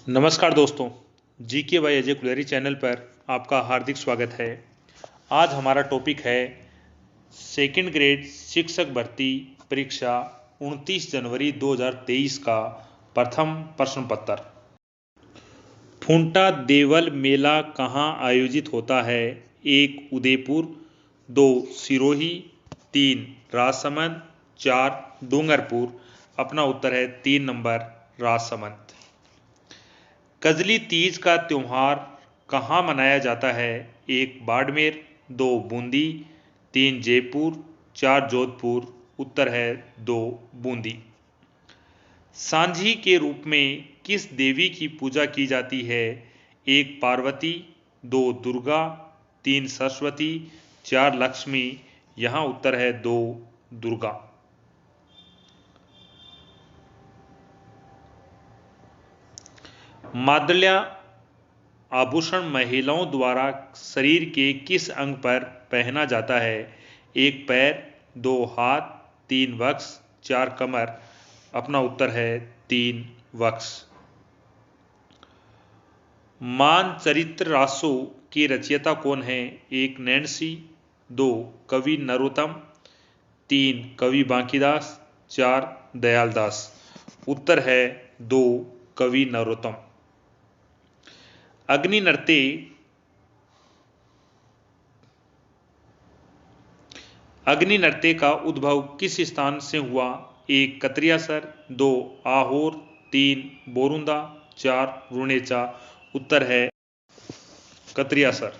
नमस्कार दोस्तों, GK by Ajay Kulhari channel पर आपका हार्दिक स्वागत है। आज हमारा टॉपिक है सेकंड ग्रेड शिक्षक भर्ती परीक्षा 29 जनवरी 2023 का प्रथम प्रश्न पत्र। फूंटा देवल मेला कहाँ आयोजित होता है? 1 उदयपुर, 2 सिरोही, 3 राजसमंद, 4 डूंगरपुर। अपना उत्तर है 3 नंबर राजसमंद। कजली तीज का त्योहार कहाँ मनाया जाता है? 1 बाड़मेर, 2 बूंदी, 3 जयपुर, 4 जोधपुर। उत्तर है 2 बूंदी। सांझी के रूप में किस देवी की पूजा की जाती है? 1 पार्वती, 2 दुर्गा, 3 सरस्वती, 4 लक्ष्मी। यहाँ उत्तर है 2 दुर्गा। मादल्या आभूषण महिलाओं द्वारा शरीर के किस अंग पर पहना जाता है? 1 पैर, 2 हाथ, 3 वक्ष, 4 कमर। अपना उत्तर है 3 वक्ष। मानचरित्र रासो के रचयिता कौन है? 1 नैन्सी, 2 कवि नरोत्तम, 3 कवि बांकीदास, 4 दयालदास। उत्तर है 2 कवि नरोत्तम। अग्नि नृत्य का उद्भव किस स्थान से हुआ? 1 कतरियासर, 2 आहोर, 3 बोरुंदा, 4 रुणेचा। उत्तर है कतरियासर।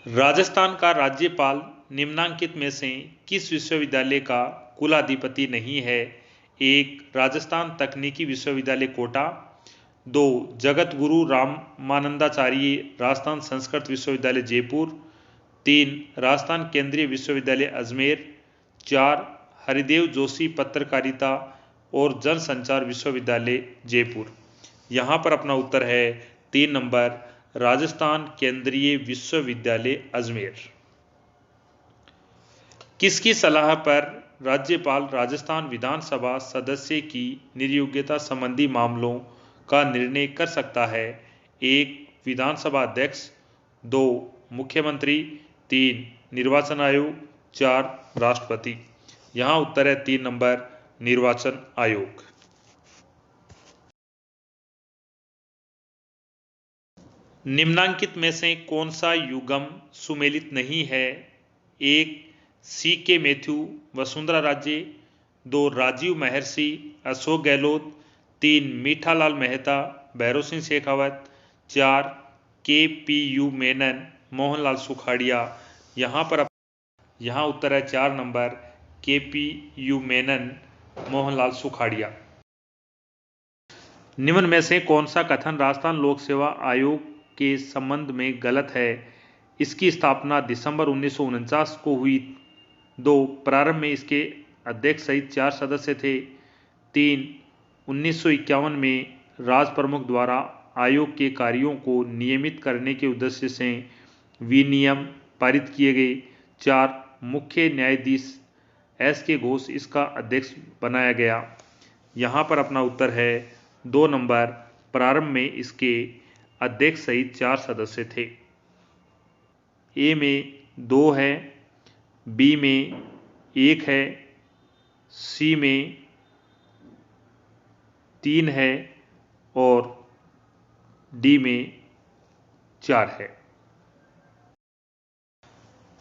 राजस्थान का राज्यपाल निम्नांकित में से किस विश्वविद्यालय का कुलाधिपति नहीं है? 1 राजस्थान तकनीकी विश्वविद्यालय कोटा, 2 जगत गुरु रामानंदाचार्य राजस्थान संस्कृत विश्वविद्यालय जयपुर, 3 राजस्थान केंद्रीय विश्वविद्यालय अजमेर, 4 हरिदेव जोशी पत्रकारिता और जनसंचार विश्वविद्यालय जयपुर। यहाँ पर अपना उत्तर है 3 नंबर राजस्थान केंद्रीय विश्वविद्यालय अजमेर। किसकी सलाह पर राज्यपाल राजस्थान विधानसभा सदस्य की नियोग्यता संबंधी मामलों का निर्णय कर सकता है? 1 विधानसभा अध्यक्ष, 2 मुख्यमंत्री, 3 निर्वाचन आयोग, 4 राष्ट्रपति। यहाँ उत्तर है 3 नंबर निर्वाचन आयोग। निम्नांकित में से कौन सा युगम सुमेलित नहीं है? 1 सी के मैथ्यू वसुंधरा राजे, 2 राजीव महर्षि अशोक गहलोत, 3 मीठालाल मेहता भैरव सिंह शेखावत, 4 के पी यू मेनन मोहनलाल सुखाड़िया। यहाँ उत्तर है 4 नंबर के पी यू मेनन मोहनलाल सुखाड़िया। निम्न में से कौन सा कथन राजस्थान लोक सेवा आयोग के संबंध में गलत है? इसकी स्थापना दिसंबर 1949 को हुई। 2 प्रारंभ में इसके अध्यक्ष सहित 4 सदस्य थे। 3 1951 में राज प्रमुख द्वारा आयोग के कार्यों को नियमित करने के उद्देश्य से विनियम पारित किए गए। 4 मुख्य न्यायाधीश एस के घोष इसका अध्यक्ष बनाया गया। यहाँ पर अपना उत्तर है 2 नंबर प्रारंभ में इसके अध्यक्ष सहित 4 सदस्य थे। ए में 2 है, बी में 1 है, सी में 3 है और डी में 4 है।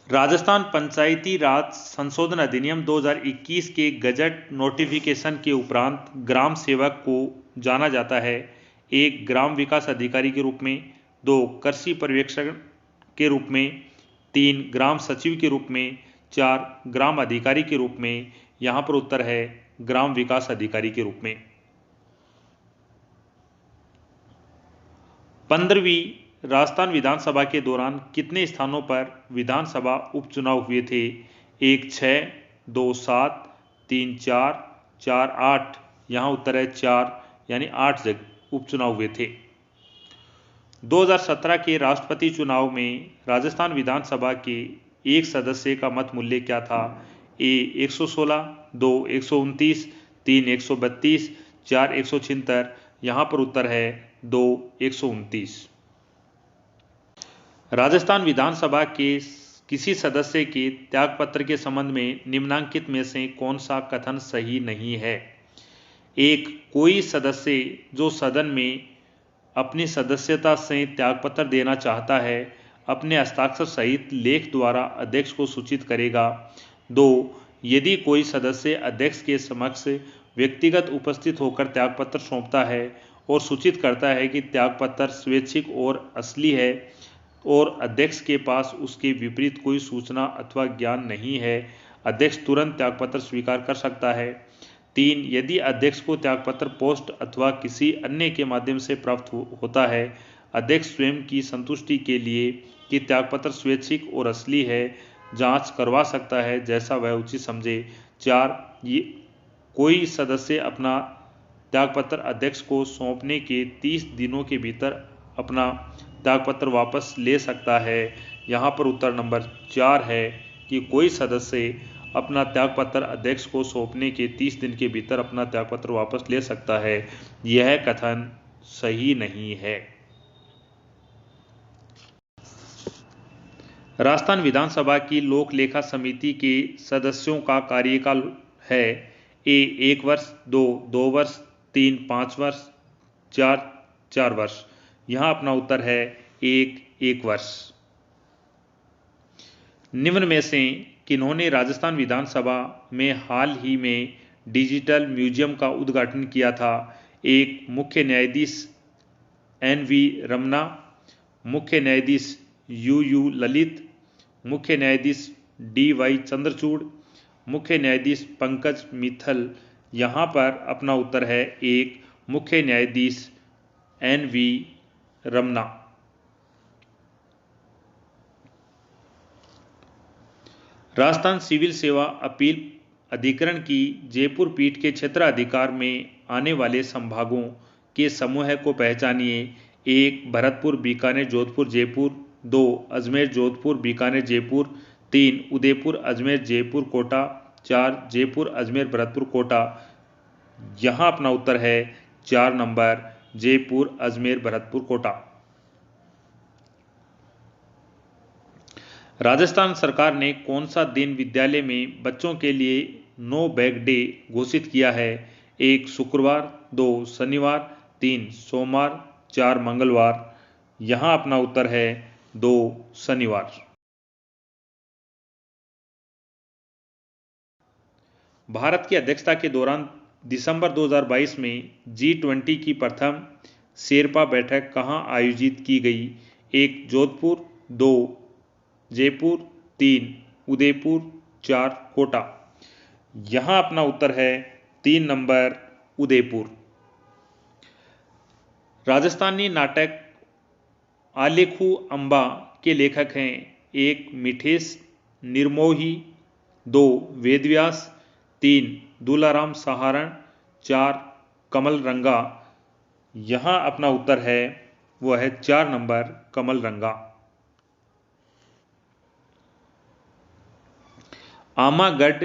राजस्थान पंचायती राज संशोधन अधिनियम 2021 के गजट नोटिफिकेशन के उपरांत ग्राम सेवक को जाना जाता है? 1 ग्राम विकास अधिकारी के रूप में, 2 कृषि पर्यवेक्षक के रूप में, 3 ग्राम सचिव के रूप में, 4 ग्राम अधिकारी के रूप में। यहाँ पर उत्तर है ग्राम विकास अधिकारी के रूप में। 15वीं राजस्थान विधानसभा के दौरान कितने स्थानों पर विधानसभा उपचुनाव हुए थे? 1 6, 2 7, 3 4, 4 8। यहाँ उत्तर है 4 यानी 8 जगह उपचुनाव हुए थे। 2017 के राष्ट्रपति चुनाव में राजस्थान विधानसभा के एक सदस्य का मत मूल्य क्या था? ए 116, 2 129, 3 132, 4 176। यहाँ पर उत्तर है 2 129। राजस्थान विधानसभा के किसी सदस्य के त्यागपत्र के संबंध में निम्नांकित में से कौन सा कथन सही नहीं है? एक, कोई सदस्य जो सदन में अपनी सदस्यता से त्यागपत्र देना चाहता है अपने हस्ताक्षर सहित लेख द्वारा अध्यक्ष को सूचित करेगा। 2, यदि कोई सदस्य अध्यक्ष के समक्ष व्यक्तिगत उपस्थित होकर त्यागपत्र सौंपता है और सूचित करता है कि त्यागपत्र स्वैच्छिक और असली है और अध्यक्ष के पास उसके विपरीत कोई सूचना अथवा ज्ञान नहीं है, अध्यक्ष तुरंत त्यागपत्र स्वीकार कर सकता है। 3, यदि अध्यक्ष को त्यागपत्र पोस्ट अथवा किसी अन्य के माध्यम से प्राप्त होता है, अध्यक्ष स्वयं की संतुष्टि के लिए कि त्यागपत्र स्वैच्छिक और असली है जांच करवा सकता है जैसा वह उचित समझे। 4, कोई सदस्य अपना त्यागपत्र अध्यक्ष को सौंपने के 30 दिनों के भीतर अपना त्यागपत्र वापस ले सकता है। यहाँ पर उत्तर नंबर 4 है कि कोई सदस्य अपना त्यागपत्र अध्यक्ष को सौंपने के 30 दिन के भीतर अपना त्यागपत्र वापस ले सकता है। यह कथन सही नहीं है। राजस्थान विधानसभा की लोक लेखा समिति के सदस्यों का कार्यकाल है ए 1 वर्ष, 2 वर्ष, 3 5 वर्ष, 4 4 वर्ष। यहाँ अपना उत्तर है 1 वर्ष। निम्न में से किन्होंने राजस्थान विधानसभा में हाल ही में डिजिटल म्यूजियम का उद्घाटन किया था? 1, मुख्य न्यायाधीश NV रमना, मुख्य न्यायाधीश UU ललित, मुख्य न्यायाधीश DY चंद्रचूड़, मुख्य न्यायाधीश पंकज मित्तल। यहाँ पर अपना उत्तर है 1, मुख्य न्यायाधीश NV रमना। राजस्थान सिविल सेवा अपील अधिकरण की जयपुर पीठ के क्षेत्राधिकार में आने वाले संभागों के समूह को पहचानिए। 1, भरतपुर, बीकानेर, जोधपुर, जयपुर। 2, अजमेर, जोधपुर, बीकानेर, जयपुर। 3, उदयपुर, अजमेर, जयपुर, कोटा। 4, जयपुर, अजमेर, भरतपुर, कोटा। यहाँ अपना उत्तर है 4 नंबर, जयपुर, अजमेर, भरतपुर, कोटा। राजस्थान सरकार ने कौन सा दिन विद्यालय में बच्चों के लिए नो बैग डे घोषित किया है? 1, शुक्रवार, 2, शनिवार, 3, सोमवार, 4, मंगलवार। यहाँ अपना उत्तर है 2, शनिवार। भारत की अध्यक्षता के दौरान दिसंबर 2022 में G20 की प्रथम शेरपा बैठक कहाँ आयोजित की गई? 1, जोधपुर, 2, जयपुर, 3, उदयपुर, 4, कोटा। यहाँ अपना उत्तर है 3 नंबर, उदयपुर। राजस्थानी नाटक आलेखू अंबा के लेखक हैं? 1, मिठेश निर्मोही, 2, वेदव्यास, 3, दुलाराम सहारण, 4, कमल रंगा। यहाँ अपना उत्तर है वह है 4 नंबर, कमल रंगा। आमागढ़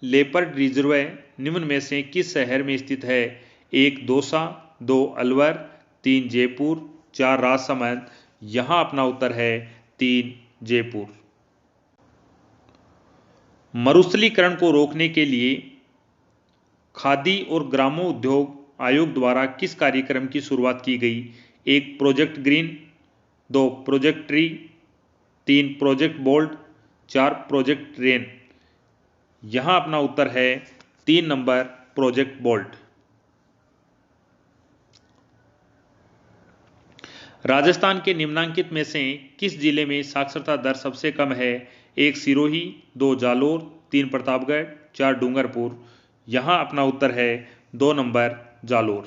लेपर्ड रिजर्व निम्न में से किस शहर में स्थित है? 1, दौसा, 2, अलवर, 3, जयपुर, 4, राजसमंद। यहाँ अपना उत्तर है 3, जयपुर। मरुस्थलीकरण को रोकने के लिए खादी और ग्रामोद्योग आयोग द्वारा किस कार्यक्रम की शुरुआत की गई? 1, project green, 2, project tree, 3, project bolt, 4, project rain. यहाँ अपना उत्तर है 3 नंबर, प्रोजेक्ट बोल्ट। राजस्थान के निम्नांकित में से किस जिले में साक्षरता दर सबसे कम है? 1, सिरोही, 2, जालोर, 3, प्रतापगढ़, 4, डूंगरपुर। यहाँ अपना उत्तर है 2 नंबर, जालोर।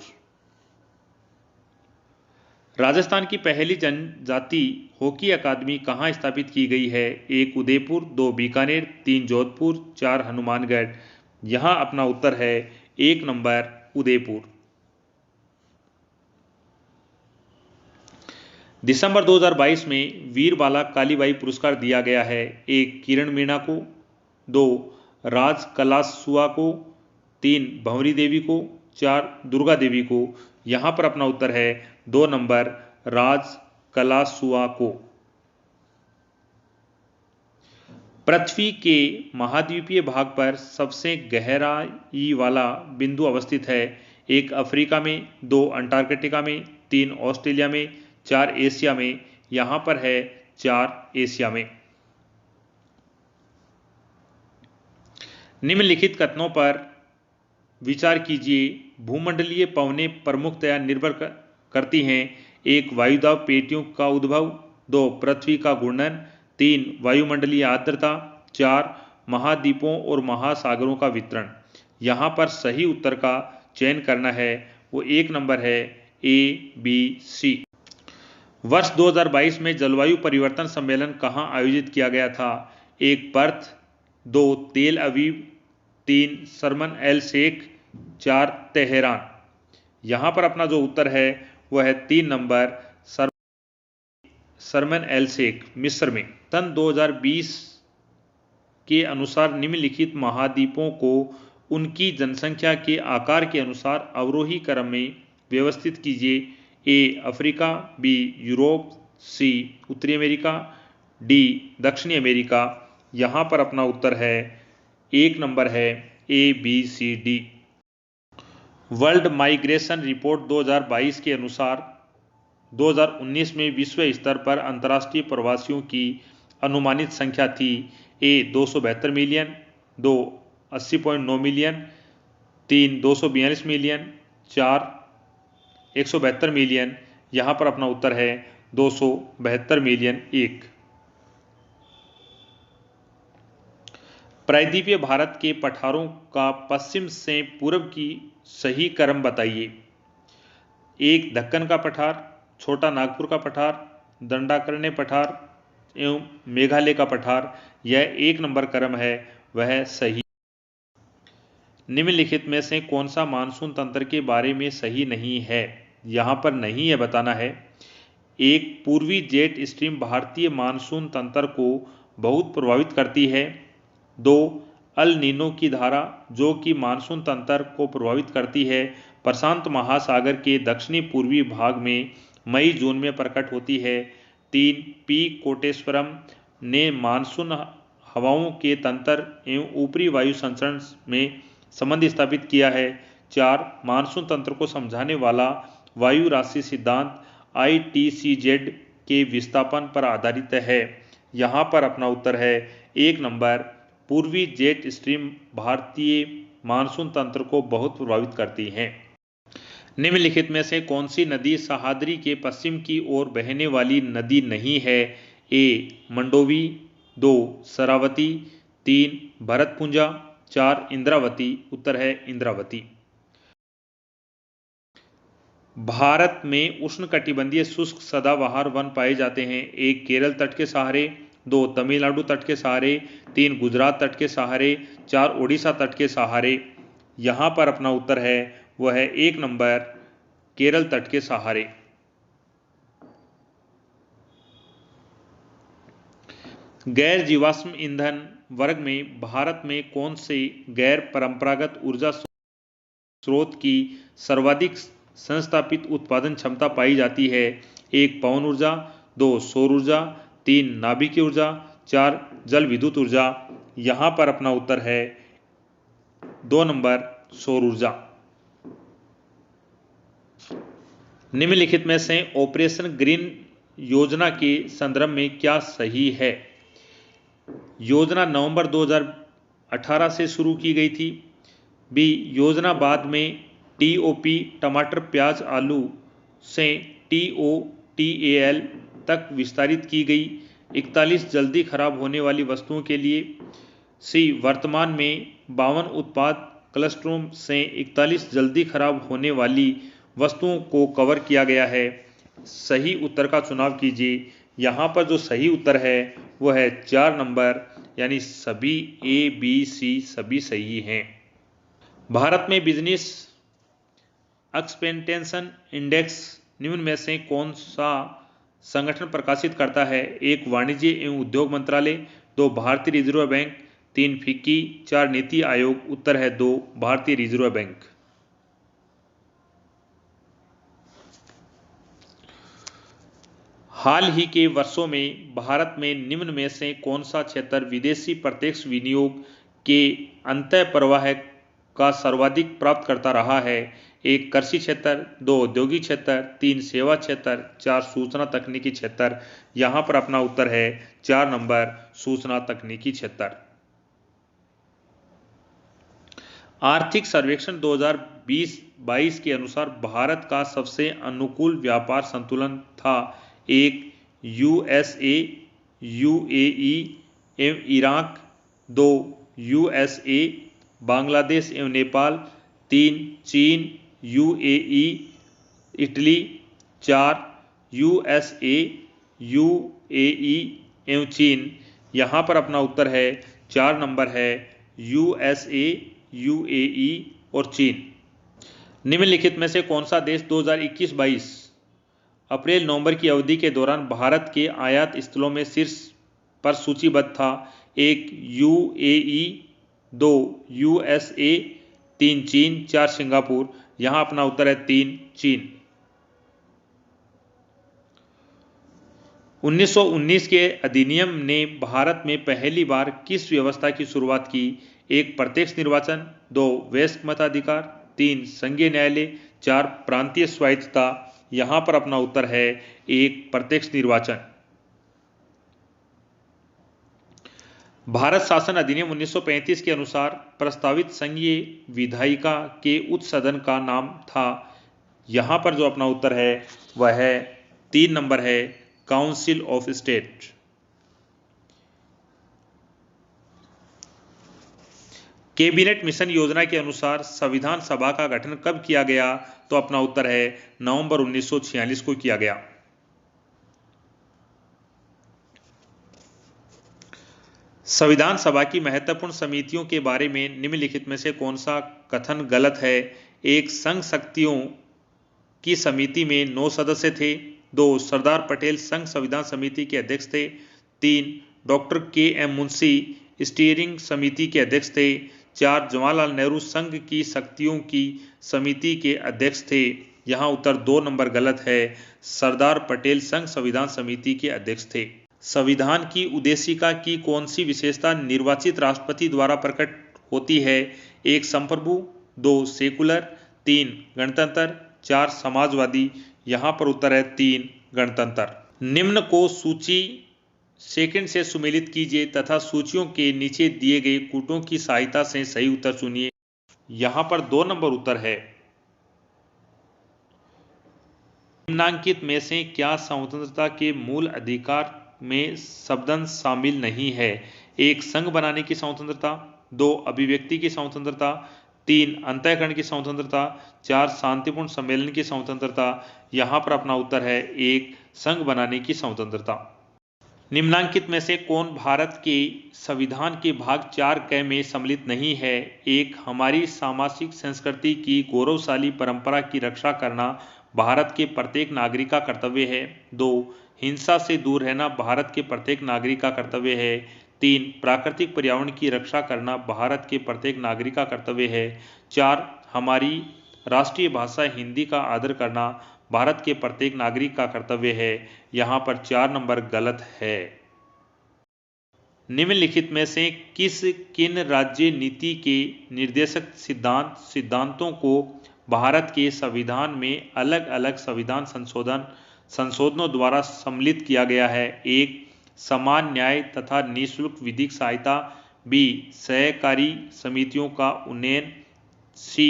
राजस्थान की पहली जनजाति हॉकी अकादमी कहाँ स्थापित की गई है? 1, उदयपुर, 2, बीकानेर, 3, जोधपुर, 4, हनुमानगढ़। यहाँ अपना उत्तर है 1 नंबर, उदयपुर। दिसंबर 2022 में वीर बाला कालीबाई पुरस्कार दिया गया है? 1, किरण मीणा को, 2, राज कलासुआ को, 3 भंवरी देवी को, 4 दुर्गा देवी को। यहाँ पर अपना उत्तर है 2 नंबर राज कलासुआ को। पृथ्वी के महाद्वीपीय भाग पर सबसे गहराई वाला बिंदु अवस्थित है। 1 अफ्रीका में, 2 अंटार्कटिका में, 3 ऑस्ट्रेलिया में, 4 एशिया में। यहाँ पर है 4 एशिया में। निम्नलिखित कथनों पर विचार कीजिए। भूमंडलीय पवनें प्रमुखतया निर्भर करती हैं। 1 वायुदाब पेटियों का उद्भव, 2 पृथ्वी का घूर्णन, 3 वायुमंडलीय आर्द्रता, 4 महाद्वीपों और महासागरों का वितरण। यहाँ पर सही उत्तर का चयन करना है, वो 1 नंबर है ए, बी, सी। वर्ष 2022 में जलवायु परिवर्तन सम्मेलन कहाँ आयोजित किया गया था? 1 पर्थ, 2 तेल अवीव, 3 शर्म एल शेख, 4 तेहरान। यहाँ पर अपना जो उत्तर है वह है 3 नंबर शर्म एल शेख, मिस्र में। सन 2020 के अनुसार निम्नलिखित महाद्वीपों को उनकी जनसंख्या के आकार के अनुसार अवरोही क्रम में व्यवस्थित कीजिए। ए अफ्रीका, बी यूरोप, सी उत्तरी अमेरिका, डी दक्षिणी अमेरिका। यहाँ पर अपना उत्तर है 1 नंबर है ए, बी, सी, डी। वर्ल्ड माइग्रेशन रिपोर्ट 2022 के अनुसार 2019 में विश्व स्तर पर अंतर्राष्ट्रीय प्रवासियों की अनुमानित संख्या थी। ए 272 मिलियन, 2 80.9 मिलियन, 3 242 मिलियन, 4 172 मिलियन। यहाँ पर अपना उत्तर है 272 मिलियन 1। प्रायद्वीपीय भारत के पठारों का पश्चिम से पूर्व की सही क्रम बताइए। 1 दक्कन का पठार, छोटा नागपुर का पठार, दंडाकरण्य पठार एवं मेघालय का पठार। यह 1 नंबर क्रम है, वह सही। निम्नलिखित में से कौन सा मानसून तंत्र के बारे में सही नहीं है? यहाँ पर नहीं है बताना है। 1 पूर्वी जेट स्ट्रीम भारतीय मानसून तंत्र को बहुत प्रभावित करती है। 2 अल नीनो की धारा जो कि मानसून तंत्र को प्रभावित करती है, प्रशांत महासागर के दक्षिणी पूर्वी भाग में मई जून में प्रकट होती है। 3 पी कोटेश्वरम ने मानसून हवाओं के तंत्र एवं ऊपरी वायु संचरण में संबंध स्थापित किया है। 4 मानसून तंत्र को समझाने वाला वायु राशि सिद्धांत ITCZ के विस्थापन पर आधारित है। यहाँ पर अपना उत्तर है 1 नंबर पूर्वी जेट स्ट्रीम भारतीय मानसून तंत्र को बहुत प्रभावित करती हैं। निम्नलिखित में से कौन सी नदी सह्याद्री के पश्चिम की ओर बहने वाली नदी नहीं है? ए मंडोवी, 2 शरावती, 3 भरतपुंजा, 4 इंद्रावती। उत्तर है इंद्रावती। भारत में उष्णकटिबंधीय शुष्क सदाबहार वन पाए जाते हैं। 1 केरल तट के सहारे, 2 तमिलनाडु तट के सहारे, 3 गुजरात तट के सहारे, 4 उड़ीसा तट के सहारे। यहाँ पर अपना उत्तर है वह है 1 नंबर केरल तट के सहारे। गैर जीवाश्म ईंधन वर्ग में भारत में कौन से गैर परंपरागत ऊर्जा स्रोत की सर्वाधिक संस्थापित उत्पादन क्षमता पाई जाती है? 1 पवन ऊर्जा, 2 सौर ऊर्जा, 3 नाभिकीय ऊर्जा, 4 जल विद्युत ऊर्जा। यहाँ पर अपना उत्तर है 2 नंबर सौर ऊर्जा। निम्नलिखित में से ऑपरेशन ग्रीन योजना के संदर्भ में क्या सही है? योजना नवंबर 2018 से शुरू की गई थी। बी योजना बाद में TOP टमाटर प्याज आलू से TOTAL तक विस्तारित की गई। 41 जल्दी खराब होने वाली वस्तुओं के लिए। सी वर्तमान में 52 उत्पाद क्लस्टरों से 41 जल्दी खराब होने वाली वस्तुओं को कवर किया गया है। सही उत्तर का चुनाव कीजिए। यहाँ पर जो सही उत्तर है वह है 4 नंबर, यानी सभी A, B, C सभी सही हैं। भारत में बिजनेस एक्सपेक्टेंशन इंडेक्स निम्न में से कौन सा संगठन प्रकाशित करता है? 1 वाणिज्य एवं उद्योग मंत्रालय, 2 भारतीय reserve bank, 3 FICCI, 4 NITI Aayog, उत्तर है 2 भारतीय रिजर्व बैंक। हाल ही के वर्षों में भारत में निम्न में से कौन सा क्षेत्र विदेशी प्रत्यक्ष विनियोग के अंतःप्रवाह का सर्वाधिक प्राप्त करता रहा है? 1 कृषि क्षेत्र, 2 औद्योगिक क्षेत्र, 3 सेवा क्षेत्र, 4 सूचना तकनीकी क्षेत्र। यहाँ पर अपना उत्तर है 4 नंबर सूचना तकनीकी क्षेत्र। आर्थिक सर्वेक्षण 2020-22 के अनुसार भारत का सबसे अनुकूल व्यापार संतुलन था। 1 यूएसए, यूएई एवं इराक, 2 यूएसए, बांग्लादेश एवं नेपाल, 3 चीन, यूएई, इटली, 4 यूएसए, यूएई एवं चीन। यहाँ पर अपना उत्तर है 4 नंबर है यूएसए, यूएई और चीन। निम्नलिखित में से कौन सा देश 2021-22 अप्रैल-नवंबर की अवधि के दौरान भारत के आयात स्थलों में शीर्ष पर सूचीबद्ध था? 1 यूएई, 2 यूएसए, 3 चीन, 4 सिंगापुर। यहाँ अपना उत्तर है 3 चीन। 1919 के अधिनियम ने भारत में पहली बार किस व्यवस्था की शुरुआत की? 1 प्रत्यक्ष निर्वाचन, 2 वयस्क मताधिकार, 3 संघीय न्यायालय, 4 प्रांतीय स्वायत्तता। यहाँ पर अपना उत्तर है 1 प्रत्यक्ष निर्वाचन। भारत शासन अधिनियम 1935 के अनुसार प्रस्तावित संघीय विधायिका के उच्च सदन का नाम था। यहाँ पर जो अपना उत्तर है वह है 3 नंबर है council of state. Cabinet mission योजना के अनुसार संविधान सभा का गठन कब किया गया? तो अपना उत्तर है नवंबर 1946 को किया गया। संविधान सभा की महत्वपूर्ण समितियों के बारे में निम्नलिखित में से कौन सा कथन गलत है? 1 संघ शक्तियों की समिति में 9 सदस्य थे, 2 सरदार पटेल संघ संविधान समिति के अध्यक्ष थे, 3 डॉक्टर के.एम. मुंशी स्टीयरिंग समिति के अध्यक्ष थे, 4 जवाहरलाल नेहरू संघ की शक्तियों की समिति के अध्यक्ष थे। यहाँ उत्तर 2 नंबर गलत है, सरदार पटेल संघ संविधान समिति के अध्यक्ष थे। संविधान की उद्देशिका की कौन सी विशेषता निर्वाचित राष्ट्रपति द्वारा प्रकट होती है? 1 संप्रभु, 2 सेकुलर, 3 गणतंत्र, 4 समाजवादी। यहाँ पर उत्तर है 3 गणतंत्र। निम्न को सूची सेकंड से सुमेलित कीजिए तथा सूचियों के नीचे दिए गए कूटों की सहायता से सही उत्तर चुनिए। यहाँ पर 2 नंबर उत्तर है। निम्नांकित में से क्या स्वतंत्रता के मूल अधिकार में शब्दंश शामिल नहीं है? 1 संघ बनाने की स्वतंत्रता, 2 अभिव्यक्ति की स्वतंत्रता, 3 अंतःकरण की स्वतंत्रता, 4 शांतिपूर्ण सम्मेलन की स्वतंत्रता। यहाँ पर अपना उत्तर है 1 संघ बनाने की स्वतंत्रता। निम्नांकित में से कौन भारत के संविधान के भाग 4 क में सम्मिलित नहीं है? 1 हमारी सामाजिक संस्कृति की गौरवशाली परंपरा की रक्षा करना भारत के प्रत्येक नागरिक का कर्तव्य है। 2 हिंसा से दूर रहना भारत के प्रत्येक नागरिक का कर्तव्य है। 3 प्राकृतिक पर्यावरण की रक्षा करना भारत के प्रत्येक नागरिक का कर्तव्य है। 4 हमारी राष्ट्रीय भाषा हिंदी का आदर करना भारत के प्रत्येक नागरिक का कर्तव्य है। यहाँ पर 4 नंबर गलत है। निम्नलिखित में से किन राज्य नीति के निर्देशक सिद्धांतों को भारत के संविधान में अलग अलग संविधान संशोधनों द्वारा सम्मिलित किया गया है? 1 समान न्याय तथा निःशुल्क विधिक सहायता, बी सहकारी समितियों का उन्नयन, सी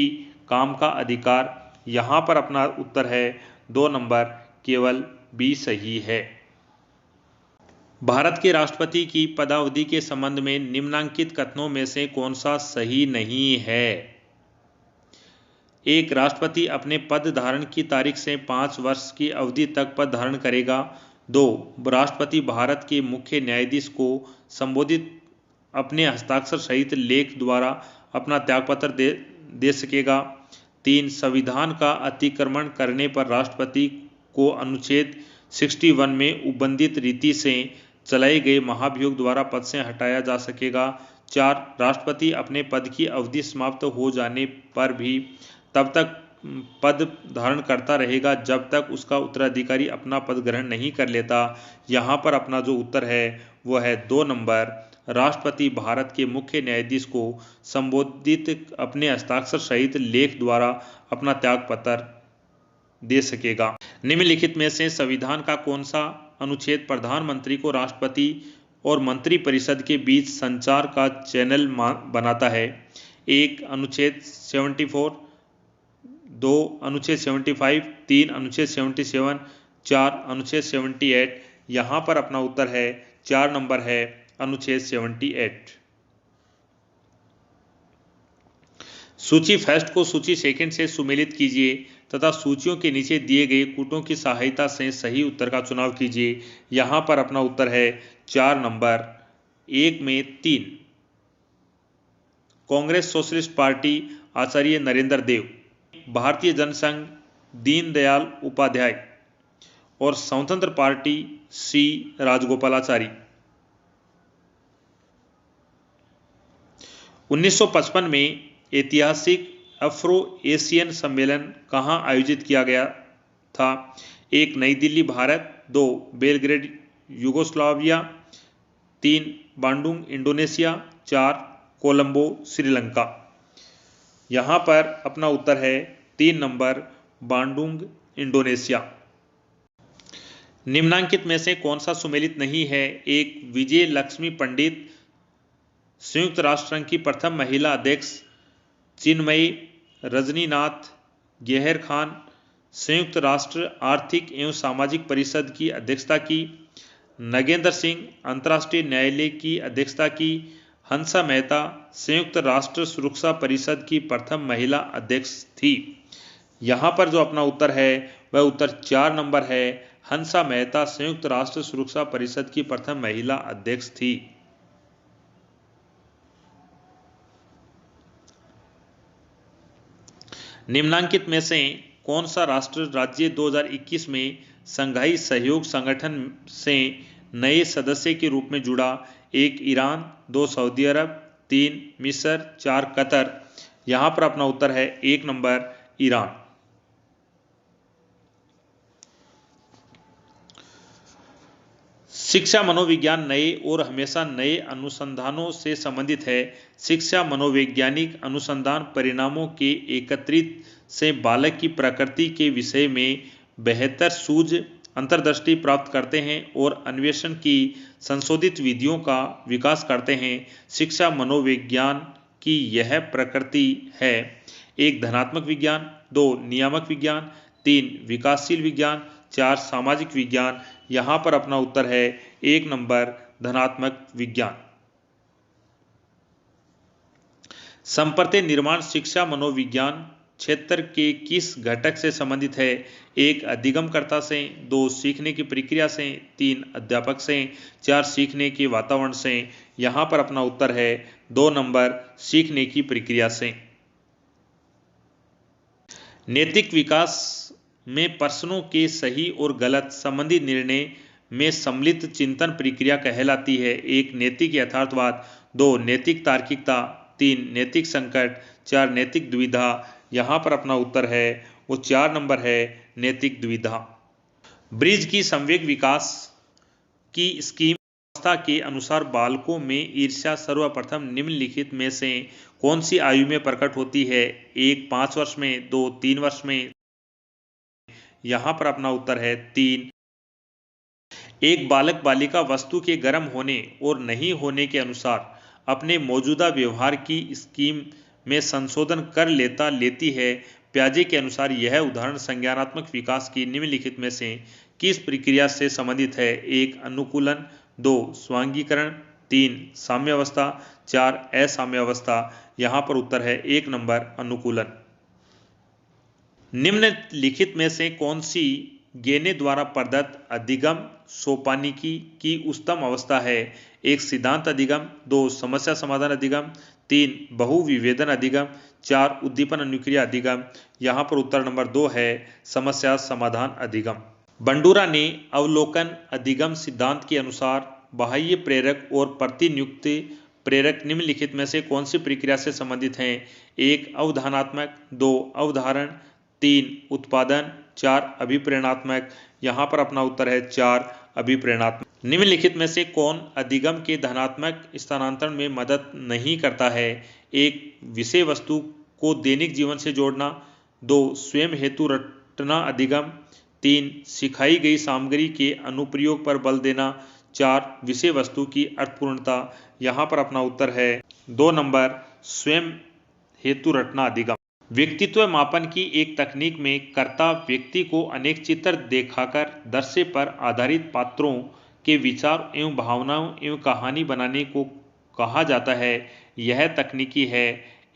काम का अधिकार। यहाँ पर अपना उत्तर है 2 नंबर केवल बी सही है। भारत के राष्ट्रपति की पदावधि के संबंध में निम्नांकित कथनों में से कौन सा सही नहीं है? 1 राष्ट्रपति अपने पद धारण की तारीख से 5 वर्ष की अवधि तक पद धारण करेगा। 2 राष्ट्रपति भारत के मुख्य न्यायाधीश को संबोधित अपने हस्ताक्षर सहित लेख द्वारा अपना त्यागपत्र दे सकेगा। 3 संविधान का अतिक्रमण करने पर राष्ट्रपति को अनुच्छेद 61 में उबंधित रीति से चलाए गए महाभियोग द्वारा पद से हटाया जा सकेगा। 4. राष्ट्रपति अपने पद की अवधि समाप्त हो जाने पर भी तब तक पद धारण करता रहेगा जब तक उसका उत्तराधिकारी अपना पद ग्रहण नहीं कर लेता। यहाँ पर अपना जो उत्तर है वो है 2 नंबर। राष्ट्रपति भारत के मुख्य न्यायाधीश को संबोधित अपने हस्ताक्षर सहित लेख द्वारा अपना त्याग पत्र दे सकेगा। निम्नलिखित में से संविधान का कौन सा अनुच्छेद प्रधानमंत्री को राष्ट्रपति और मंत्रिपरिषद के बीच संचार का चैनल बनाता है? 1. अनुच्छेद 74, 2. अनुच्छेद 75, 3. अनुच्छेद 77, 4. अनुच्छेद 78। यहाँ पर अपना उत्तर है 4 नंबर है अनुच्छेद 78। सूची फर्स्ट को सूची सेकंड से सुमेलित कीजिए तथा सूचियों के नीचे दिए गए कूटों की सहायता से सही उत्तर का चुनाव कीजिए। यहाँ पर अपना उत्तर है 4 नंबर। 1 में 3, कांग्रेस सोशलिस्ट पार्टी आचार्य नरेंद्र देव, भारतीय जनसंघ दीनदयाल उपाध्याय और स्वतंत्र पार्टी सी राजगोपालाचारी। 1955 में ऐतिहासिक अफ्रो एशियन सम्मेलन कहाँ आयोजित किया गया था? 1. नई Delhi Bharat, 2. Belgrade Yugoslavia, 3. Bandung Indonesia, 4. Colombo Sri Lanka. यहाँ पर अपना उत्तर है 3 नंबर बांडुंग इंडोनेशिया। निम्नांकित में से कौन सा सुमेलित नहीं है? 1. विजय लक्ष्मी पंडित, संयुक्त राष्ट्र संघ की प्रथम महिला अध्यक्ष चिन्मयी रजनीनाथ गेहर खान, संयुक्त राष्ट्र आर्थिक एवं सामाजिक परिषद की अध्यक्षता की, नगेंद्र सिंह अंतर्राष्ट्रीय न्यायालय की अध्यक्षता की, हंसा मेहता संयुक्त राष्ट्र सुरक्षा परिषद की प्रथम महिला अध्यक्ष थी। यहाँ पर जो अपना उत्तर है वह उत्तर 4 नंबर है। हंसा मेहता संयुक्त राष्ट्र सुरक्षा परिषद की प्रथम महिला अध्यक्ष थी। निम्नांकित में से कौन सा राष्ट्र राज्य 2021 में संघाई सहयोग संगठन से नए सदस्य के रूप में जुड़ा? 1. ईरान, 2. सऊदी अरब, 3. मिस्र, 4. कतर। यहाँ पर अपना उत्तर है 1 नंबर ईरान। शिक्षा मनोविज्ञान नए और हमेशा नए अनुसंधानों से संबंधित है। शिक्षा मनोवैज्ञानिक अनुसंधान परिणामों के एकत्रित से बालक की प्रकृति के विषय में बेहतर सूझ अंतर्दृष्टि प्राप्त करते हैं और अन्वेषण की संशोधित विधियों का विकास करते हैं। शिक्षा मनोविज्ञान की यह प्रकृति है। 1. धनात्मक विज्ञान, 2. नियामक विज्ञान, 3. विकासशील विज्ञान, 4. सामाजिक विज्ञान। यहाँ पर अपना उत्तर है 1 नंबर धनात्मक विज्ञान। संप्रत्य निर्माण शिक्षा मनोविज्ञान क्षेत्र के किस घटक से संबंधित है? 1. अधिगमकर्ता से, 2. सीखने की प्रक्रिया से, 3. अध्यापक से, 4. सीखने के वातावरण से। यहाँ पर अपना उत्तर है 2 नंबर सीखने की प्रक्रिया से। नैतिक विकास में प्रश्नों के सही और गलत संबंधी निर्णय में सम्मिलित चिंतन प्रक्रिया कहलाती है। 1. नैतिक यथार्थवाद, 2. नैतिक तार्किकता, 3. नैतिक संकट, 4. नैतिक दुविधा। यहाँ पर अपना उत्तर है वो 4 नंबर है नैतिक दुविधा। ब्रिज की संवेग विकास की स्कीम व्यवस्था के अनुसार बालकों में ईर्ष्या सर्वप्रथम निम्नलिखित में से कौन सी आयु में प्रकट होती है? 1. 5 वर्ष में, 2. 3 वर्ष में। यहाँ पर अपना उत्तर है 3। एक बालक बालिका वस्तु के गर्म होने और नहीं होने के अनुसार अपने मौजूदा व्यवहार की स्कीम में संशोधन कर लेती है। प्याजे के अनुसार यह उदाहरण संज्ञानात्मक विकास की निम्नलिखित में से किस प्रक्रिया से संबंधित है? 1. अनुकूलन, 2. स्वांगीकरण, 3. साम्यावस्था, 4. असाम्यावस्था। यहाँ पर उत्तर है 1 नंबर अनुकूलन। निम्नलिखित में से कौन सी गेने द्वारा प्रदत्त अधिगम सोपानिकी की उच्चतम अवस्था है? 1. सिद्धांत अधिगम, 2. समस्या समाधान अधिगम, 3. बहुविभेदन अधिगम, 4. उद्दीपन अनुक्रिया अधिगम। यहाँ पर उत्तर नंबर 2 है समस्या समाधान अधिगम। बंडूरा ने अवलोकन अधिगम सिद्धांत के अनुसार बाह्य प्रेरक और प्रतिनियुक्त प्रेरक निम्नलिखित में से कौन सी प्रक्रिया से संबंधित हैं? 1 अवधारणात्मक, 2 अवधारण, 3 उत्पादन, 4 अभिप्रेरणात्मक। यहाँ पर अपना उत्तर है 4 अभिप्रेरणात्मक। निम्नलिखित में से कौन अधिगम के धनात्मक स्थानांतरण में मदद नहीं करता है? 1 विषय वस्तु को दैनिक जीवन से जोड़ना, 2 स्वयं हेतु रटना अधिगम, 3 सिखाई गई सामग्री के अनुप्रयोग पर बल देना, 4 विषय वस्तु की अर्थपूर्णता। यहाँ पर अपना उत्तर है 2 नंबर स्वयं हेतु रटना अधिगम। व्यक्तित्व मापन की एक तकनीक में कर्ता व्यक्ति को अनेक चित्र दिखाकर दृश्य पर आधारित पात्रों के विचार एवं भावनाओं एवं कहानी बनाने को कहा जाता है। यह तकनीकी है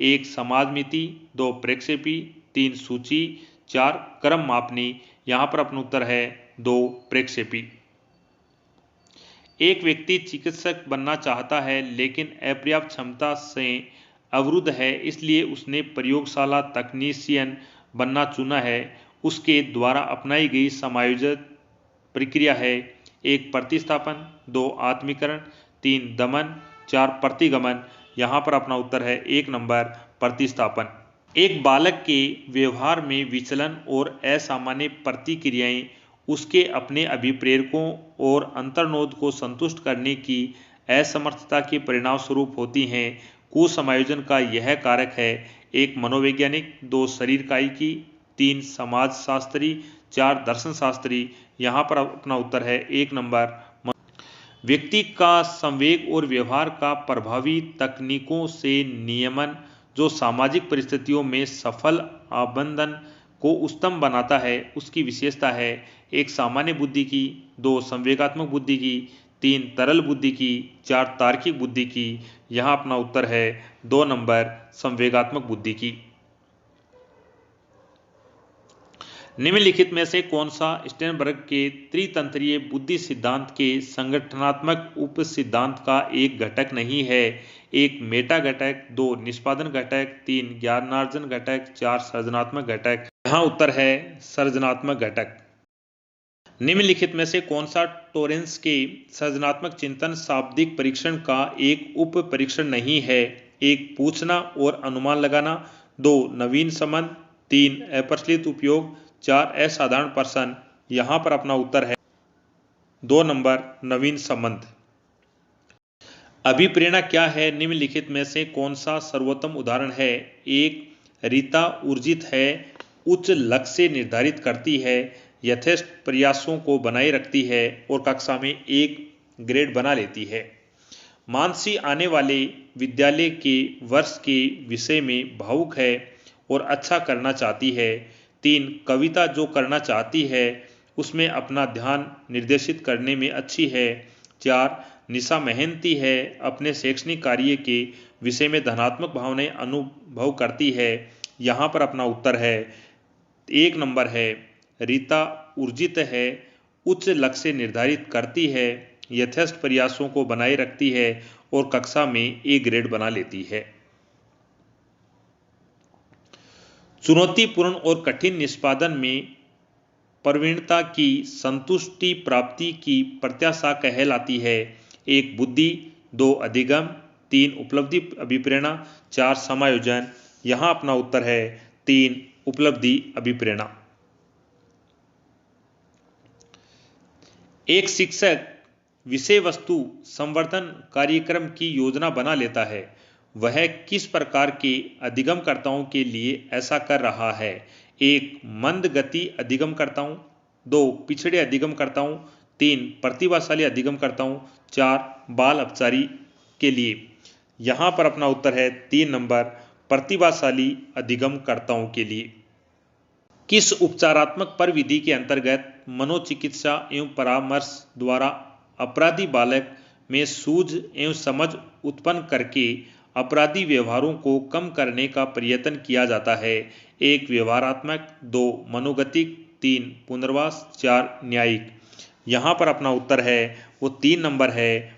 1 समाजमिति, 2 प्रक्षेपी, 3 सूची, 4 क्रम मापनी। यहाँ पर अपना उत्तर है 2 प्रक्षेपी। एक व्यक्ति चिकित्सक बनना चाहता है लेकिन अपर्याप्त क्षमता से अवरुद्ध है, इसलिए उसने प्रयोगशाला तकनीशियन बनना चुना है। उसके द्वारा अपनाई गई समायोजित प्रक्रिया है 1 प्रतिस्थापन, 2 आत्मीकरण, 3 दमन, 4 प्रतिगमन। यहाँ पर अपना उत्तर है 1 नंबर प्रतिस्थापन। एक बालक के व्यवहार में विचलन और असामान्य प्रतिक्रियाएं उसके अपने अभिप्रेरकों और अंतर्नोद को संतुष्ट करने की असमर्थता के परिणाम स्वरूप होती हैं। कुसमायोजन का यह कारक है 1 मनोवैज्ञानिक, 2 शरीर कायिकी, 3 समाजशास्त्री, 4 दर्शनशास्त्री। यहाँ पर अपना उत्तर है 1 नंबर। व्यक्ति का संवेग और व्यवहार का प्रभावी तकनीकों से नियमन जो सामाजिक परिस्थितियों में सफल आबंधन को उत्तम बनाता है उसकी विशेषता है 1 सामान्य बुद्धि की, 2 संवेगात्मक बुद्धि की, 3 तरल बुद्धि की, 4 तार्किक बुद्धि की। यहाँ अपना उत्तर है 2 नंबर संवेगात्मक बुद्धि की। निम्नलिखित में से कौन सा स्टेनबर्ग के त्रितंत्रीय बुद्धि सिद्धांत के संगठनात्मक उप सिद्धांत का एक घटक नहीं है? 1 मेटा घटक, 2 निष्पादन घटक, 3 ज्ञानार्जन घटक, 4 सृजनात्मक घटक। यहाँ उत्तर है सृजनात्मक घटक। निम्नलिखित में से कौन सा टोरेंस के सृजनात्मक चिंतन शाब्दिक परीक्षण का एक उप परीक्षण नहीं है? 1 पूछना और अनुमान लगाना, 2 नवीन संबंध, 3 अप्रचलित उपयोग, 4 असाधारण प्रश्न। यहाँ पर अपना उत्तर है 2 नंबर नवीन संबंध। अभिप्रेरणा क्या है? निम्नलिखित में से कौन सा सर्वोत्तम उदाहरण है? 1 रीता ऊर्जित है, उच्च लक्ष्य निर्धारित करती है, यथेष्ट प्रयासों को बनाए रखती है और कक्षा में 1 ग्रेड बना लेती है। मानसी आने वाले विद्यालय के वर्ष के विषय में भावुक है और अच्छा करना चाहती है। 3 कविता जो करना चाहती है उसमें अपना ध्यान निर्देशित करने में अच्छी है। 4 निशा मेहनती है, अपने शैक्षणिक कार्य के विषय में धनात्मक भावनाएं अनुभव करती है। यहाँ पर अपना उत्तर है 1 नंबर है रीता ऊर्जित है, उच्च लक्ष्य निर्धारित करती है, यथेष्ट प्रयासों को बनाए रखती है और कक्षा में A ग्रेड बना लेती है। चुनौतीपूर्ण और कठिन निष्पादन में प्रवीणता की संतुष्टि प्राप्ति की प्रत्याशा कहलाती है। 1 बुद्धि, 2 अधिगम, 3 उपलब्धि अभिप्रेरणा, 4 समायोजन। यहाँ अपना उत्तर है 3 उपलब्धि अभिप्रेरणा। एक शिक्षक विषय वस्तु संवर्धन कार्यक्रम की योजना बना लेता है। वह किस प्रकार के अधिगमकर्ताओं के लिए ऐसा कर रहा है? 1 मंद गति अधिगमकर्ताओं, 2 पिछड़े अधिगमकर्ताओं, 3 प्रतिभाशाली अधिगमकर्ताओं, 4 बाल अपचारी के लिए। यहाँ पर अपना उत्तर है 3 नंबर प्रतिभाशाली अधिगमकर्ताओं के लिए। किस उपचारात्मक प्रविधि के अंतर्गत मनोचिकित्सा एवं परामर्श द्वारा अपराधी बालक में सूझ एवं समझ उत्पन्न करके अपराधी व्यवहारों को कम करने का प्रयत्न किया जाता है? 1 व्यवहारात्मक, 2 मनोगतिक, 3 पुनर्वास, 4 न्यायिक। यहाँ पर अपना उत्तर है वो 3 नंबर है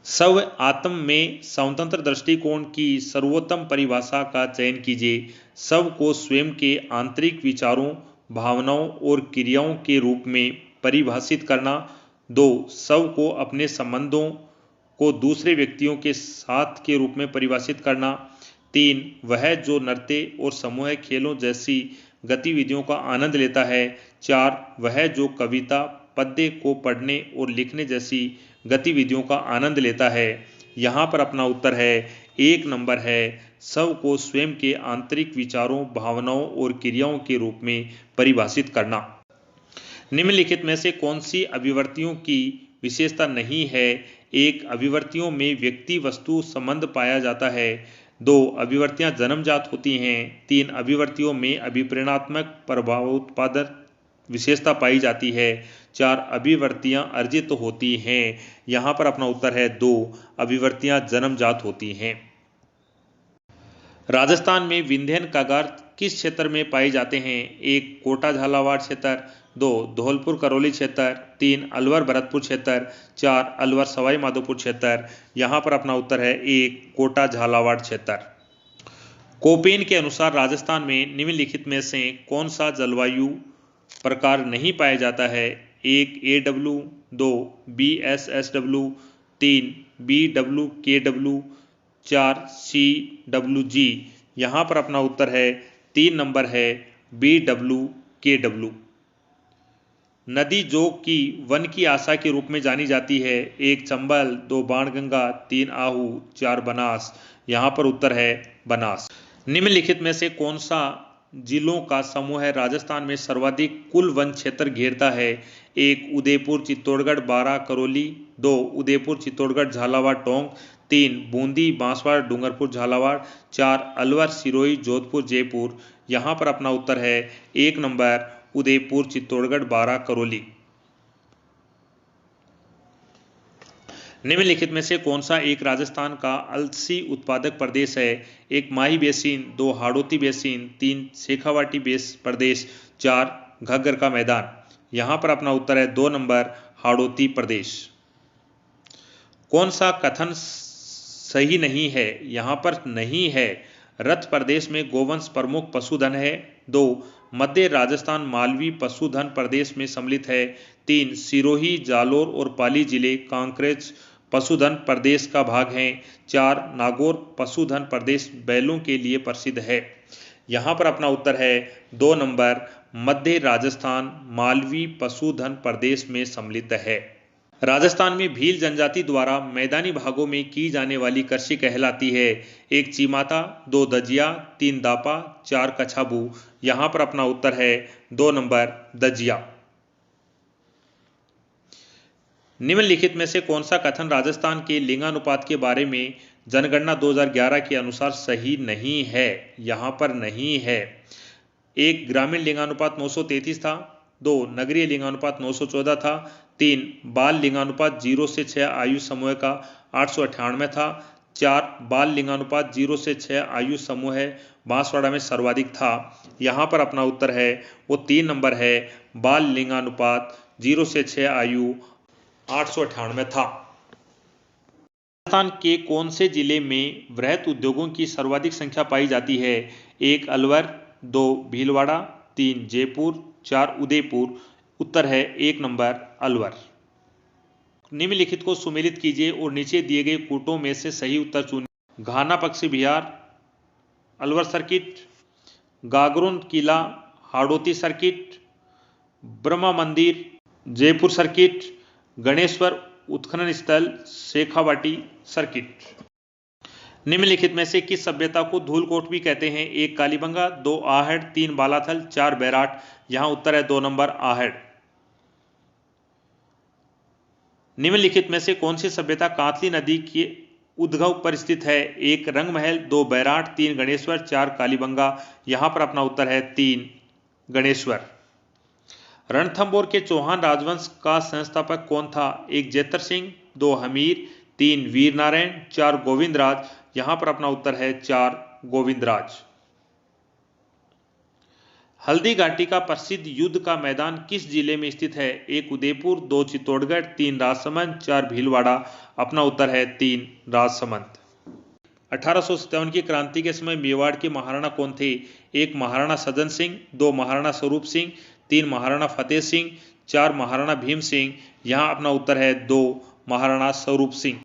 स्व आत्म में स्वतंत्र दृष्टिकोण की सर्वोत्तम परिभाषा का चयन कीजिए। स्व को स्वयं के आंतरिक विचारों, भावनाओं और क्रियाओं के रूप में परिभाषित करना। 2 स्व को अपने संबंधों को दूसरे व्यक्तियों के साथ के रूप में परिभाषित करना। 3. वह जो नृत्य और समूह खेलों जैसी गतिविधियों का आनंद लेता है। 4. वह जो कविता पद्य को पढ़ने और लिखने जैसी गतिविधियों का आनंद लेता है। यहाँ पर अपना उत्तर है 1 नंबर है, सब को स्वयं के आंतरिक विचारों, भावनाओं और क्रियाओं के रूप में परिभाषित करना। निम्नलिखित में से कौन सी अभिव्यक्तियों की विशेषता नहीं है। 1. अभिव्यक्तियों में व्यक्ति वस्तु संबंध पाया जाता है। 2. अभिव्यक्तियां जन्मजात होती हैं। 3. अभिव्यक्तियों में अभिप्रेरणात्मक प्रभावोत्पादक विशेषता पाई जाती है। 4. अभिव्यक्तियां अर्जित होती हैं। यहाँ पर अपना उत्तर है 2. अभिव्यक्तियां जन्मजात होती हैं। राजस्थान में विंध्यन कागार किस क्षेत्र में पाए जाते हैं। 1. कोटा झालावाड़ क्षेत्र। 2. धौलपुर करौली क्षेत्र। 3. अलवर भरतपुर क्षेत्र। 4. अलवर सवाई माधोपुर क्षेत्र। यहाँ पर अपना उत्तर है 1. कोटा झालावाड़ क्षेत्र। कोपेन के अनुसार राजस्थान में निम्नलिखित में से कौन सा जलवायु प्रकार नहीं पाया जाता है। 1. AW। 2. BSSW। 3. BWKW। 4. CWG। यहाँ पर अपना उत्तर है 3 नंबर है BWKW। नदी जो कि वन की आशा के रूप में जानी जाती है। 1. चंबल। 2. बाणगंगा। 3. आहू। 4. बनास। यहाँ पर उत्तर है बनास। निम्नलिखित में से कौन सा जिलों का समूह है राजस्थान में सर्वाधिक कुल वन क्षेत्र घेरता है। 1. उदयपुर चित्तौड़गढ़ बारां करौली। 2. उदयपुर चित्तौड़गढ़ झालावाड़ टोंक। 3. बूंदी बांसवाड़ा डूंगरपुर झालावाड़। 4. अलवर सिरोही जोधपुर जयपुर। यहाँ पर अपना उत्तर है 1 नंबर उदयपुर चित्तौड़गढ़ बारां करौली। निम्नलिखित में से कौन सा एक राजस्थान का अलसी उत्पादक प्रदेश है। 1. माही बेसिन। 2. हाड़ौती बेसिन। 3. शेखावाटी प्रदेश। 4. घग्गर का मैदान। यहाँ पर अपना उत्तर है 2 नंबर हाड़ौती प्रदेश। कौन सा कथन सही नहीं है। यहाँ पर नहीं है, रथ प्रदेश में गोवंश प्रमुख पशुधन है। 2. मध्य राजस्थान मालवी पशुधन प्रदेश में सम्मिलित है। 3. सिरोही जालोर और पाली जिले कांकरेज पशुधन प्रदेश का भाग हैं। 4. नागौर पशुधन प्रदेश बैलों के लिए प्रसिद्ध है। यहाँ पर अपना उत्तर है 2 नंबर मध्य राजस्थान मालवी पशुधन प्रदेश में सम्मिलित है। राजस्थान में भील जनजाति द्वारा मैदानी भागों में की जाने वाली कृषि कहलाती है। 1. चीमाता। 2. दजिया। 3. दापा। 4. कछाबू। यहाँ पर अपना उत्तर है 2 नंबर दजिया। निम्नलिखित में से कौन सा कथन राजस्थान के लिंगानुपात के बारे में जनगणना 2011 के अनुसार सही नहीं है। यहाँ पर नहीं है। 1. ग्रामीण लिंगानुपात 933 था। 2. नगरीय लिंगानुपात 914 था। 3. बाल लिंगानुपात 0 से 6 आयु समूह का 898 था। 4. बाल लिंगानुपात 0 से 6 आयु समूह बांसवाड़ा में सर्वाधिक था। यहाँ पर अपना उत्तर है वो 3 नंबर है बाल लिंगानुपात 0 से 6 आयु 898 था। राजस्थान के कौन से जिले में वृहत उद्योगों की सर्वाधिक संख्या पाई जाती है। 1. अलवर। 2. भीलवाड़ा। 3. जयपुर। 4. उदयपुर। उत्तर है 1 नंबर अलवर। निम्नलिखित को सुमेलित कीजिए और नीचे दिए गए कूटों में से सही उत्तर चुनिए। घाना पक्षी विहार अलवर सर्किट, गागरोन किला हाड़ौती सर्किट, ब्रह्मा मंदिर जयपुर सर्किट, गणेश्वर उत्खनन स्थल शेखावाटी सर्किट। निम्नलिखित में से किस सभ्यता को धूलकोट भी कहते हैं। 1. कालीबंगा। 2. आहड़। 3. बालाथल। 4. बैराट। यहाँ उत्तर है 2 नंबर आहड़। निम्नलिखित में से कौन सी सभ्यता कांतली नदी के उद्गम पर स्थित है। 1. रंगमहल। 2. बैराट। 3. गणेश्वर। 4. कालीबंगा। यहाँ पर अपना उत्तर है 3 गणेश्वर। रणथंभौर के चौहान राजवंश का संस्थापक कौन था। 1. जेतर सिंह। 2. हमीर। 3. वीर नारायण। 4. गोविंदराज। यहाँ पर अपना उत्तर है 4 गोविंदराज। हल्दी घाटी का प्रसिद्ध युद्ध का मैदान किस जिले में स्थित है। 1. उदयपुर। 2. चित्तौड़गढ़। 3. राजसमंद। 4. भीलवाड़ा। अपना उत्तर है 3 राजसमंद। 1857 की क्रांति के समय मेवाड़ के महाराणा कौन थे। 1. महाराणा सज्जन सिंह। 2. महाराणा स्वरूप सिंह। 3. महाराणा फतेह सिंह। 4. महाराणा भीम सिंह। यहाँ अपना उत्तर है 2 महाराणा स्वरूप सिंह।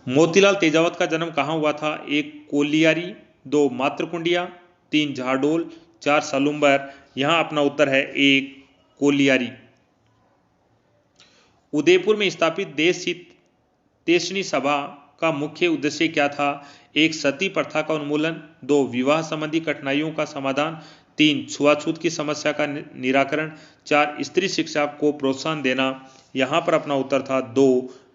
मोतीलाल तेजावत का जन्म कहाँ हुआ था? 1 कोलियारी, 2 मातृकुंडिया, 3 झाडोल, 4 सलुम्बर। यहाँ अपना उत्तर है 1 कोलियारी। उदयपुर में स्थापित देश हित तेसनी सभा का मुख्य उद्देश्य क्या था? 1 सती प्रथा का उन्मूलन, 2 विवाह संबंधी कठिनाइयों का समाधान, 3 छुआछूत की समस्या का निराकरण, 4 स्त्री शिक्षा को प्रोत्साहन देना। यहाँ पर अपना उत्तर था 2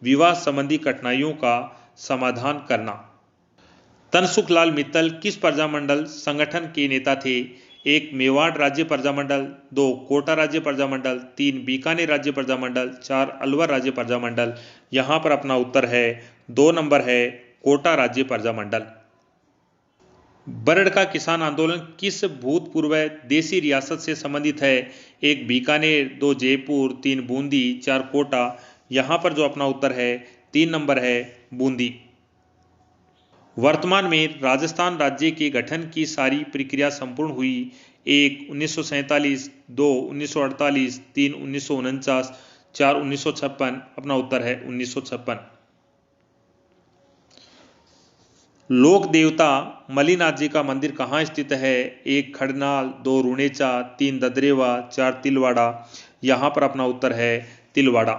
विवाह संबंधी कठिनाइयों का समाधान करना। तनसुखलाल मित्तल किस प्रजामंडल संगठन के नेता थे? 1 मेवाड़ राज्य प्रजामंडल, 2 कोटा राज्य प्रजामंडल, 3 बीकानेर राज्य प्रजामंडल, 4 अलवर राज्य प्रजामंडल। यहाँ पर अपना उत्तर है 2 नंबर है कोटा राज्य प्रजामंडल। बरड़ का किसान आंदोलन किस भूतपूर्व देसी रियासत से संबंधित है? 1 बीकानेर, 2 जयपुर, 3 बूंदी, 4 कोटा। यहाँ पर जो अपना उत्तर है 3 नंबर है बूंदी। वर्तमान में राजस्थान राज्य के गठन की सारी प्रक्रिया संपूर्ण हुई। 1 1947, 2 1948, 3 1949, 4 1956। अपना उत्तर है 1956। लोक देवता मलिनाथ जी का मंदिर कहाँ स्थित है? 1 खड़नाल, 2 रुणेचा, 3 ददरेवा, 4 तिलवाड़ा। यहाँ पर अपना उत्तर है तिलवाड़ा।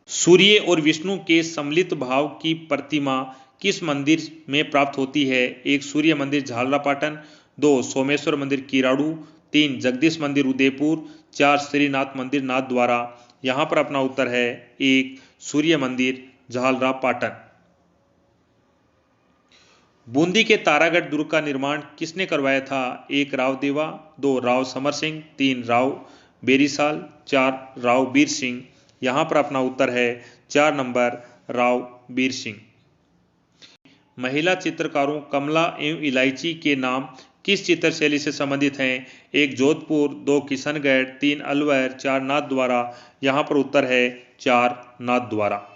सूर्य और विष्णु के सम्मिलित भाव की प्रतिमा किस मंदिर में प्राप्त होती है? 1 सूर्य मंदिर झालरापाटन, 2 सोमेश्वर मंदिर किराड़ू, 3 जगदीश मंदिर उदयपुर, 4 श्रीनाथ मंदिर नाथद्वारा। यहाँ पर अपना उत्तर है 1 सूर्य मंदिर झालरापाटन। बूंदी के तारागढ़ दुर्ग का निर्माण किसने करवाया था? 1 राव देवा, 2 राव समर सिंह, 3 राव बेरीसाल, 4 राव बीर सिंह। यहाँ पर अपना उत्तर है 4 नंबर राव बीर सिंह। महिला चित्रकारों कमला एवं इलायची के नाम किस चित्र शैली से संबंधित हैं? 1 जोधपुर, 2 किशनगढ़, 3 अलवर, 4 नाथद्वारा। यहाँ पर उत्तर है 4 नाथद्वारा।